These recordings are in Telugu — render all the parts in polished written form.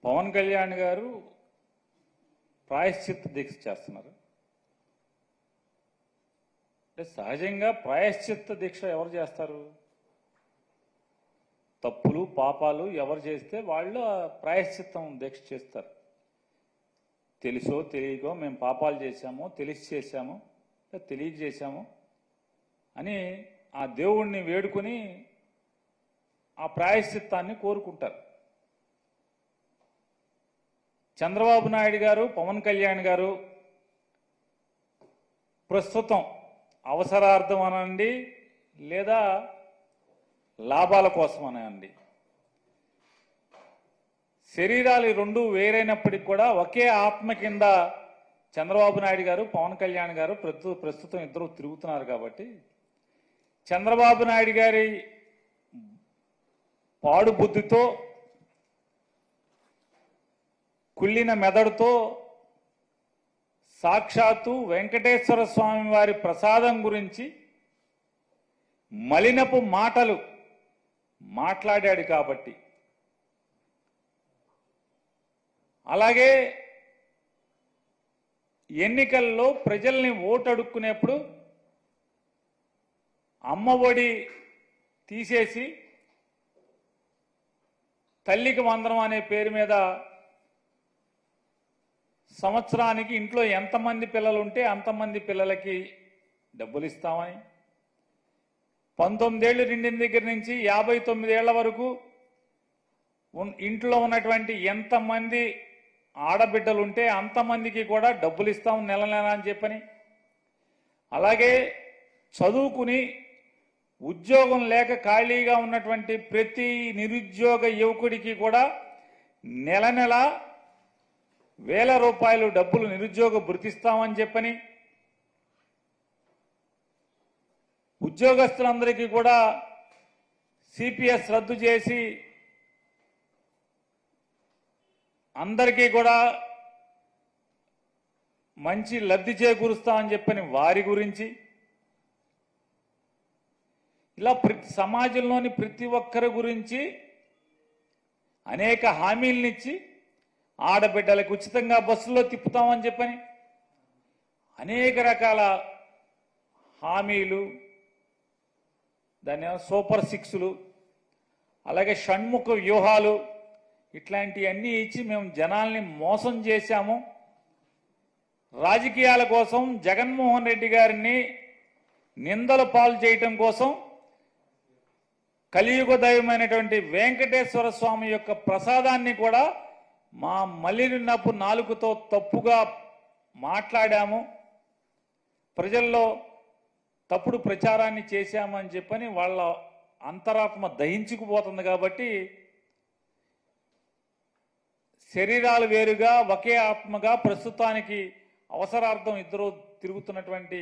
పవన్ కళ్యాణ్ గారు ప్రాయశ్చిత్త దీక్ష చేస్తున్నారు. అంటే సహజంగా ప్రాయశ్చిత్త దీక్ష ఎవరు చేస్తారు? తప్పులు పాపాలు ఎవరు చేస్తే వాళ్ళు ప్రాయశ్చిత్తం దీక్ష చేస్తారు. తెలుసో తెలియకో మేము పాపాలు చేశాము, తెలిసి చేశాము, తెలియక చేశాము అని ఆ దేవుణ్ణి వేడుకొని ఆ ప్రాయశ్చిత్తాన్ని కోరుకుంటారు. చంద్రబాబు నాయుడు గారు, పవన్ కళ్యాణ్ గారు ప్రస్తుతం అవసరార్థం అనండి లేదా లాభాల కోసం అనండి, శరీరాలు రెండు వేరైనప్పటికీ కూడా ఒకే ఆత్మ కింద చంద్రబాబు నాయుడు గారు, పవన్ కళ్యాణ్ గారు ప్రస్తుతం ఇద్దరు తిరుగుతున్నారు. కాబట్టి చంద్రబాబు నాయుడు గారి పాడు బుద్ధితో, కుళ్ళిన మెదడుతో సాక్షాత్తు వెంకటేశ్వర స్వామి వారి ప్రసాదం గురించి మలినపు మాటలు మాట్లాడాడు. కాబట్టి అలాగే ఎన్నికల్లో ప్రజల్ని ఓటు అడుక్కునేప్పుడు అమ్మఒడి తీసేసి తల్లికి వందనం అనే పేరు మీద సంవత్సరానికి ఇంట్లో ఎంతమంది పిల్లలు ఉంటే అంతమంది పిల్లలకి డబ్బులు ఇస్తామని, 19 ఏళ్ళు నిండిన దగ్గర నుంచి 59 ఏళ్ల వరకు ఇంట్లో ఉన్నటువంటి ఎంతమంది ఆడబిడ్డలు ఉంటే అంతమందికి కూడా డబ్బులు ఇస్తాం నెల నెల అని చెప్పని, అలాగే చదువుకుని ఉద్యోగం లేక ఖాళీగా ఉన్నటువంటి ప్రతి నిరుద్యోగ యువకుడికి కూడా నెల నెల ₹1000 డబ్బులు నిరుద్యోగ భృతిస్తామని చెప్పని, ఉద్యోగస్తులందరికీ కూడా సిపిఎస్ రద్దు చేసి అందరికీ కూడా మంచి లబ్ధి చేకూరుస్తామని చెప్పని వారి గురించి, ఇలా సమాజంలోని ప్రతి ఒక్కరి గురించి అనేక హామీలనిచ్చి ఆడబిడ్డలకు ఉచితంగా బస్సులో తిప్పుతామని చెప్పని అనేక రకాల హామీలు, దాని సూపర్ సిక్స్లు, అలాగే షణ్ముఖ వ్యూహాలు, ఇట్లాంటివన్నీ ఇచ్చి మేము జనాల్ని మోసం చేశాము. రాజకీయాల కోసం జగన్మోహన్ రెడ్డి గారిని నిందల పాలు చేయటం కోసం కలియుగ దైవమైనటువంటి వెంకటేశ్వర స్వామి యొక్క ప్రసాదాన్ని కూడా మా మలినపు నాలుకతో తప్పుగా మాట్లాడాము, ప్రజల్లో తప్పుడు ప్రచారాన్ని చేశామని చెప్పని వాళ్ళ అంతరాత్మ దహించుకుపోతుంది. కాబట్టి శరీరాలు వేరుగా ఒకే ఆత్మగా ప్రస్తుతానికి అవసరార్థం ఇద్దరు తిరుగుతున్నటువంటి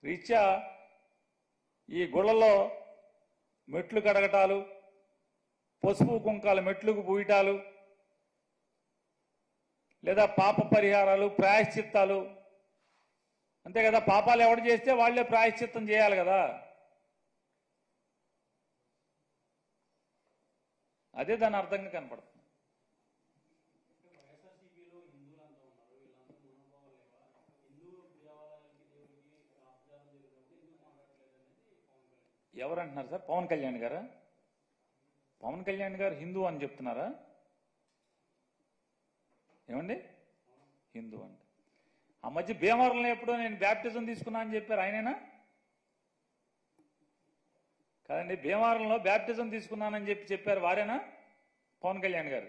రీత్యా ఈ గుళ్ళలో మెట్లు కడగటాలు, పసుపు కుంకాల మెట్లకు పూయటాలు, లేదా పాప పరిహారాలు, ప్రాయశ్చిత్తాలు, అంతే కదా. పాపాలు ఎవడు చేస్తే వాళ్లే ప్రాయశ్చిత్తం చేయాలి కదా. అదే దాని అర్థంగా కనపడుతుంది. ఎవరంటున్నారు సార్? పవన్ కళ్యాణ్ గారా? పవన్ కళ్యాణ్ గారు హిందూ అని చెప్తున్నారా? ఏమండి హిందూ అంటే? ఆ మధ్య భీమవరంలో ఎప్పుడో నేను బ్యాప్టిజం తీసుకున్నా అని చెప్పారు, ఆయనేనా? కాదండి, భీమవరంలో బ్యాప్టిజం తీసుకున్నానని చెప్పారు, వారేనా? పవన్ కళ్యాణ్ గారు?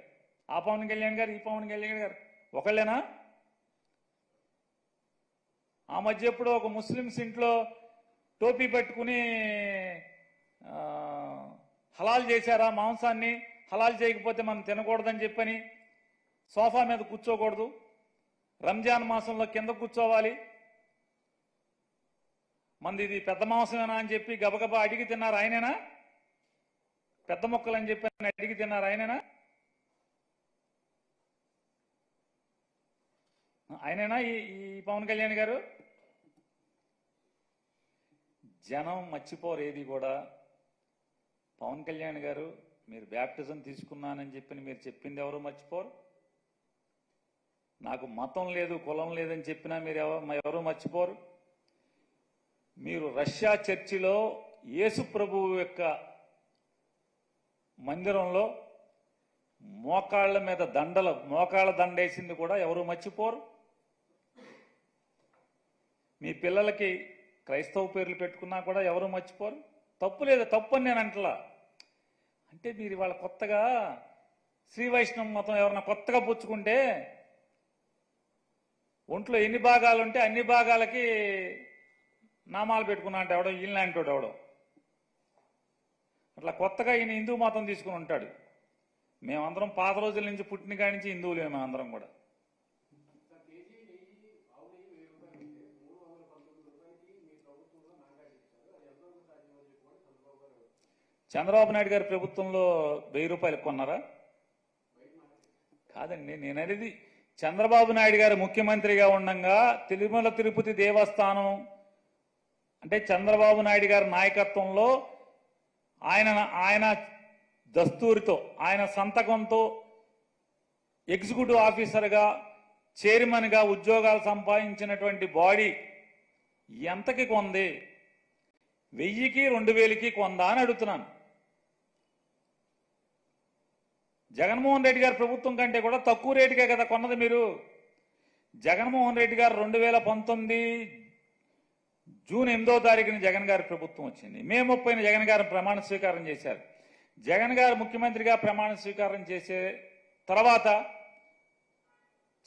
ఆ పవన్ కళ్యాణ్ గారు, ఈ పవన్ కళ్యాణ్ గారు ఒకళ్ళేనా? ఆ మధ్య ఎప్పుడో ఒక ముస్లిమ్స్ ఇంట్లో టోపీ పెట్టుకుని హలాల్ చేశారా మాంసాన్ని, హలాల్ చేయకపోతే మనం తినకూడదని చెప్పని, సోఫా మీద కూర్చోకూడదు, రంజాన్ మాసంలో కింద కూర్చోవాలి, మంది ఇది పెద్ద మాంసమేనా అని చెప్పి గబగబా అడిగి తిన్నారు, ఆయనేనా? పెద్ద మొక్కలు అని చెప్పి అడిగి తిన్నారు, ఆయనేనా? ఆయనేనా ఈ పవన్ కళ్యాణ్ గారు? జనం మర్చిపోరు ఏది కూడా. పవన్ కళ్యాణ్ గారు మీరు బ్యాప్టిజం తీసుకున్నానని చెప్పి మీరు చెప్పింది ఎవరు మర్చిపోరు. నాకు మతం లేదు, కులం లేదని చెప్పినా మీరు ఎవరు మర్చిపోరు. మీరు రష్యా చర్చిలో యేసు ప్రభువు యొక్క మందిరంలో మోకాళ్ళ మీద మోకాళ్ళ దండేసింది కూడా ఎవరు మర్చిపోరు. మీ పిల్లలకి క్రైస్తవ పేర్లు పెట్టుకున్నా కూడా ఎవరు మర్చిపోరు. తప్పు లేదు, తప్పు అని నేను అంటలా. అంటే మీరు వాళ్ళ కొత్తగా శ్రీ వైష్ణవ మతం ఎవరన్నా కొత్తగా పుచ్చుకుంటే ఒంట్లో ఎన్ని భాగాలు ఉంటే అన్ని భాగాలకి నామాలు పెట్టుకున్నా అంటే ఎవడో ఈయనలాంటోడు ఎవడో అట్లా కొత్తగా ఈయన హిందూ మతం తీసుకుని ఉంటాడు. మేమందరం పాత రోజుల నుంచి పుట్టిన కాడి నుంచి హిందువులే మేమందరం కూడా. చంద్రబాబు నాయుడు గారి ప్రభుత్వంలో 1000 రూపాయలకు కొన్నారా? కాదండి, నేను అనేది చంద్రబాబు నాయుడు గారు ముఖ్యమంత్రిగా ఉండగా తిరుమల తిరుపతి దేవస్థానం అంటే చంద్రబాబు నాయుడు గారి నాయకత్వంలో ఆయన దస్తూరితో ఆయన సంతకంతో ఎగ్జిక్యూటివ్ ఆఫీసర్గా చైర్మన్గా ఉద్యోగాలు సంపాదించినటువంటి బాడీ ఎంతకి కొంది? 1000కి 2000కి కొందా అని అడుగుతున్నాను. జగన్మోహన్ రెడ్డి గారి ప్రభుత్వం కంటే కూడా తక్కువ రేటుకే కదా కొన్నది మీరు. జగన్మోహన్ రెడ్డి గారు 2019 జూన్ 8వ తారీఖున జగన్ గారి ప్రభుత్వం వచ్చింది. మే 30న జగన్ గారు ప్రమాణ స్వీకారం చేశారు. జగన్ గారు ముఖ్యమంత్రిగా ప్రమాణ స్వీకారం చేసే తర్వాత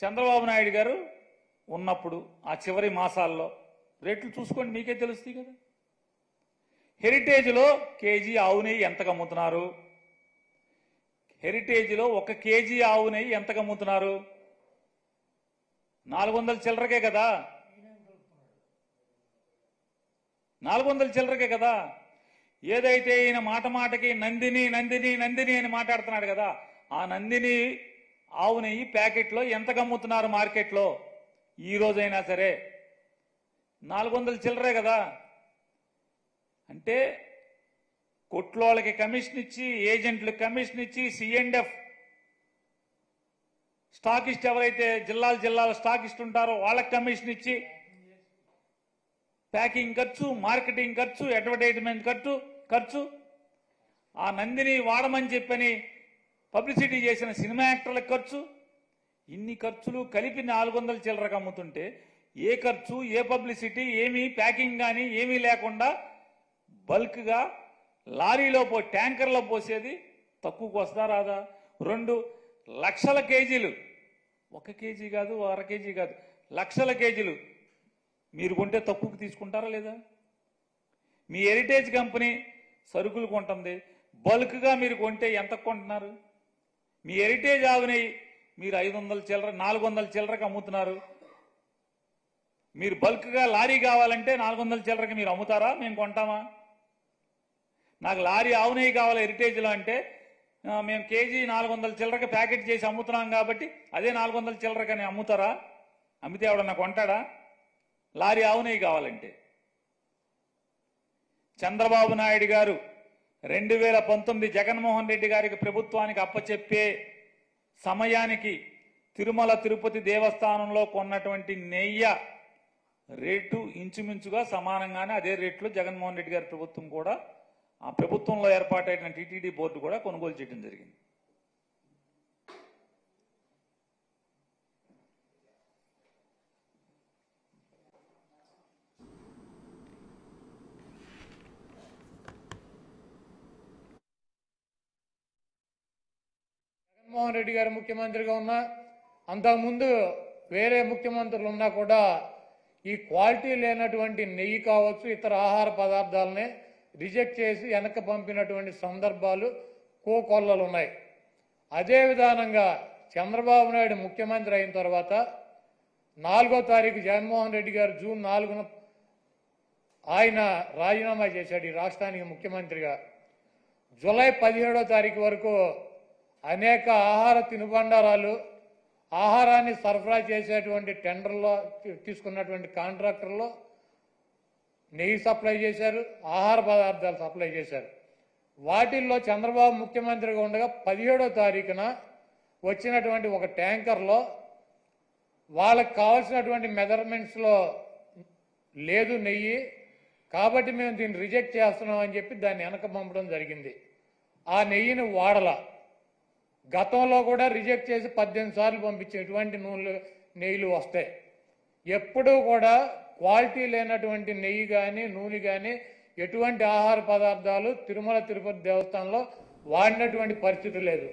చంద్రబాబు నాయుడు గారు ఉన్నప్పుడు ఆ చివరి మాసాల్లో రేట్లు చూసుకోండి, మీకే తెలుస్తాయి కదా. హెరిటేజ్లో కేజీ ఆవు నెయ్యి ఎంతకు అమ్ముతున్నారు? హెరిటేజ్లో 1 కేజీ ఆవు నెయ్యి ఎంతకు అమ్ముతున్నారు? 400 చిల్లరకే కదా. 400 చిల్లరకే కదా. ఏదైతే ఈయన మాటకి నందిని నందిని నందిని అని మాట్లాడుతున్నాడు కదా, ఆ నందిని ఆవు నెయ్యి ప్యాకెట్లో ఎంతకు అమ్ముతున్నారు మార్కెట్లో? ఈ రోజైనా సరే 400 చిల్లరే కదా. అంటే కొట్లోళ్ళకి కమిషన్ ఇచ్చి, ఏజెంట్లకు కమిషన్ ఇచ్చి, C&F స్టాకిస్ట్ ఎవరైతే జిల్లాల స్టాకిస్ట్ ఉంటారో వాళ్ళకి కమిషన్ ఇచ్చి, ప్యాకింగ్ ఖర్చు, మార్కెటింగ్ ఖర్చు, అడ్వర్టైజ్మెంట్ ఖర్చు, ఆ నందిని వాడమని చెప్పని పబ్లిసిటీ చేసిన సినిమా యాక్టర్లకు ఖర్చు, ఇన్ని ఖర్చులు కలిపి 400 చిల్లరకు అమ్ముతుంటే ఏ ఖర్చు, ఏ పబ్లిసిటీ, ఏమీ ప్యాకింగ్ కానీ ఏమీ లేకుండా బల్క్గా లారీలో ట్యాంకర్లో పోసేది తక్కువకు వస్తా రాదా? 2 లక్షల కేజీలు, 1 కేజీ కాదు, 1/2 కేజీ కాదు, లక్షల కేజీలు మీరు కొంటే తక్కువకు తీసుకుంటారా లేదా? మీ హెరిటేజ్ కంపెనీ సరుకులు కొంటుంది, బల్క్గా మీరు కొంటే ఎంత కొంటున్నారు? మీ హెరిటేజ్ ఆవుని మీరు 500 చిల్లర 400 చిల్లరకు అమ్ముతున్నారు. మీరు బల్క్గా లారీ కావాలంటే 400 చిల్లరకి మీరు అమ్ముతారా? మేము కొంటామా? నాకు లారీ ఆవు నెయ్యి కావాలి హెరిటేజ్లో అంటే మేము కేజీ 400 చిల్లరకి ప్యాకెట్ చేసి అమ్ముతున్నాం కాబట్టి అదే 400 చిల్లరకని అమ్ముతారా? అమ్మితే ఎవడన్నా కొంటాడా? లారీ ఆవు నెయ్యి కావాలంటే. చంద్రబాబు నాయుడు గారు 2019 జగన్మోహన్ రెడ్డి గారికి ప్రభుత్వానికి అప్పచెప్పే సమయానికి తిరుమల తిరుపతి దేవస్థానంలో కొన్నటువంటి నెయ్యి రేటు ఇంచుమించుగా సమానంగానే అదే రేట్లో జగన్మోహన్ రెడ్డి గారి ప్రభుత్వం కూడా, ఆ ప్రభుత్వంలో ఏర్పాటైన టీటీడీ బోర్డు కూడా కొనుగోలు చేయడం జరిగింది. జగన్మోహన్ రెడ్డి గారు ముఖ్యమంత్రిగా ఉన్నా, అంతకుముందు వేరే ముఖ్యమంత్రులు ఉన్నా కూడా ఈ క్వాలిటీ లేనటువంటి నెయ్యి కావచ్చు, ఇతర ఆహార పదార్థాలనే రిజెక్ట్ చేసి వెనక్కి పంపినటువంటి సందర్భాలు కోకొల్లలు ఉన్నాయి. అదే విధానంగా చంద్రబాబు నాయుడు ముఖ్యమంత్రి అయిన తర్వాత 4వ తారీఖు జగన్మోహన్ రెడ్డి గారు జూన్ 4న ఆయన రాజీనామా చేశాడు ఈ రాష్ట్రానికి ముఖ్యమంత్రిగా. జూలై 17వ తారీఖు వరకు అనేక ఆహార తినుబండారాలు, ఆహారాన్ని సరఫరా చేసేటువంటి టెండర్లో తీసుకున్నటువంటి కాంట్రాక్టర్లో నెయ్యి సప్లై చేశారు, ఆహార పదార్థాలు సప్లై చేశారు. వాటిల్లో చంద్రబాబు ముఖ్యమంత్రిగా ఉండగా 17వ తారీఖున వచ్చినటువంటి ఒక ట్యాంకర్లో వాళ్ళకి కావాల్సినటువంటి మెజర్మెంట్స్లో లేదు నెయ్యి, కాబట్టి మేము దీన్ని రిజెక్ట్ చేస్తున్నాం అని చెప్పి దాన్ని వెనక పంపడం జరిగింది. ఆ నెయ్యిని వాడల. గతంలో కూడా రిజెక్ట్ చేసి 18 సార్లు పంపించే ఎటువంటి నెయ్యిలు వస్తాయి. ఎప్పుడూ కూడా క్వాలిటీ లేనటువంటి నెయ్యి కానీ నూనె కానీ ఎటువంటి ఆహార పదార్థాలు తిరుమల తిరుపతి దేవస్థానంలో వాడినటువంటి పరిస్థితి లేదు.